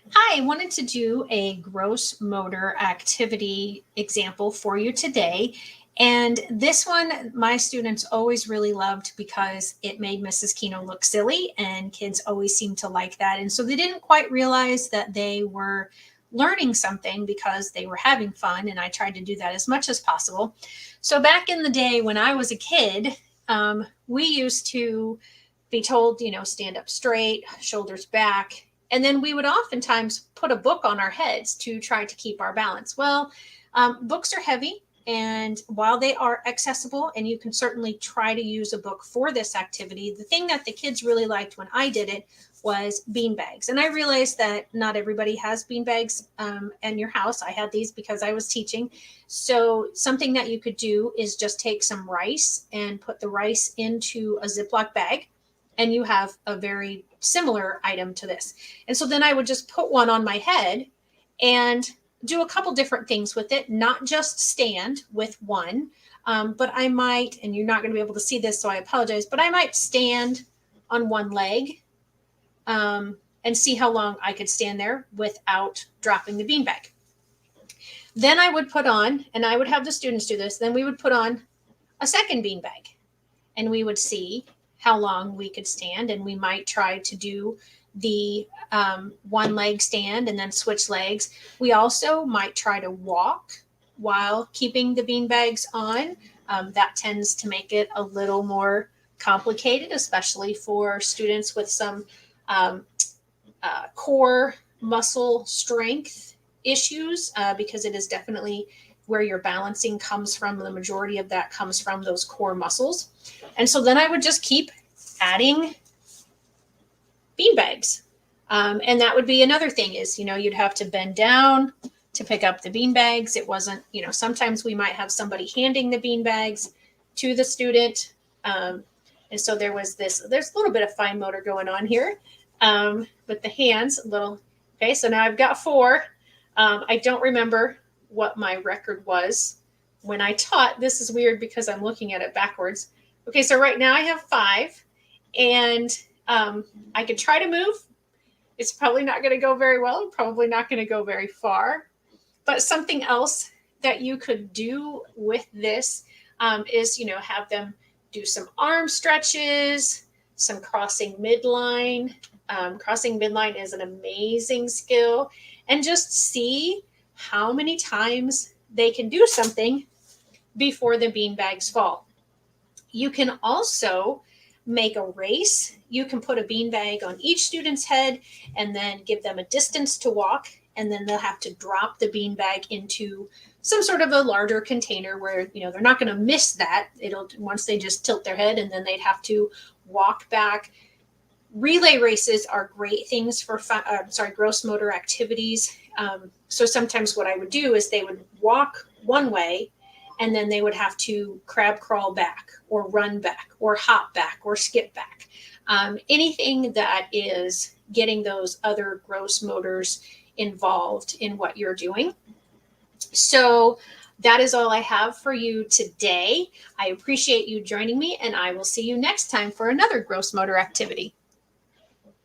Hi, I wanted to do a gross motor activity example for you today. And this one, my students always really loved because it made Mrs. Keno look silly, and kids always seem to like that. And so they didn't quite realize that they were learning something because they were having fun. And I tried to do that as much as possible. So back in the day when I was a kid, we used to be told, stand up straight, shoulders back. And then we would oftentimes put a book on our heads to try to keep our balance. Well, books are heavy. And while they are accessible, and you can certainly try to use a book for this activity, the thing that the kids really liked when I did it was bean bags. And I realized that not everybody has bean bags in your house. I had these because I was teaching. So something that you could do is just take some rice and put the rice into a Ziploc bag, and you have a very similar item to this. And so then I would just put one on my head and do a couple different things with it, not just stand with one, but I might, and you're not going to be able to see this, so I apologize, but I might stand on one leg and see how long I could stand there without dropping the beanbag. Then I would put on, and I would have the students do this, then we would put on a second beanbag, and we would see how long we could stand, and we might try to do the one leg stand and then switch legs. We also might try to walk while keeping the bean bags on. That tends to make it a little more complicated, especially for students with some core muscle strength issues, because it is definitely where your balancing comes from. The majority of that comes from those core muscles. And so then I would just keep adding bean bags. And that would be another thing is, you'd have to bend down to pick up the bean bags. It wasn't, sometimes we might have somebody handing the bean bags to the student. And so there's a little bit of fine motor going on here with the hands a little. Okay, so now I've got four. I don't remember what my record was when I taught. This is weird because I'm looking at it backwards. Okay, so right now I have five, and I could try to move. It's probably not going to go very well, and probably not going to go very far. But something else that you could do with this is, have them do some arm stretches, some crossing midline. Crossing midline is an amazing skill, and just see how many times they can do something before the bean bags fall. You can also make a race. You can put a beanbag on each student's head and then give them a distance to walk, and then they'll have to drop the beanbag into some sort of a larger container where, they're not going to miss that. Once they just tilt their head, and then they'd have to walk back. Relay races are great things for gross motor activities. So sometimes what I would do is they would walk one way, and then they would have to crab crawl back or run back or hop back or skip back. Anything that is getting those other gross motors involved in what you're doing. So that is all I have for you today. I appreciate you joining me, and I will see you next time for another gross motor activity.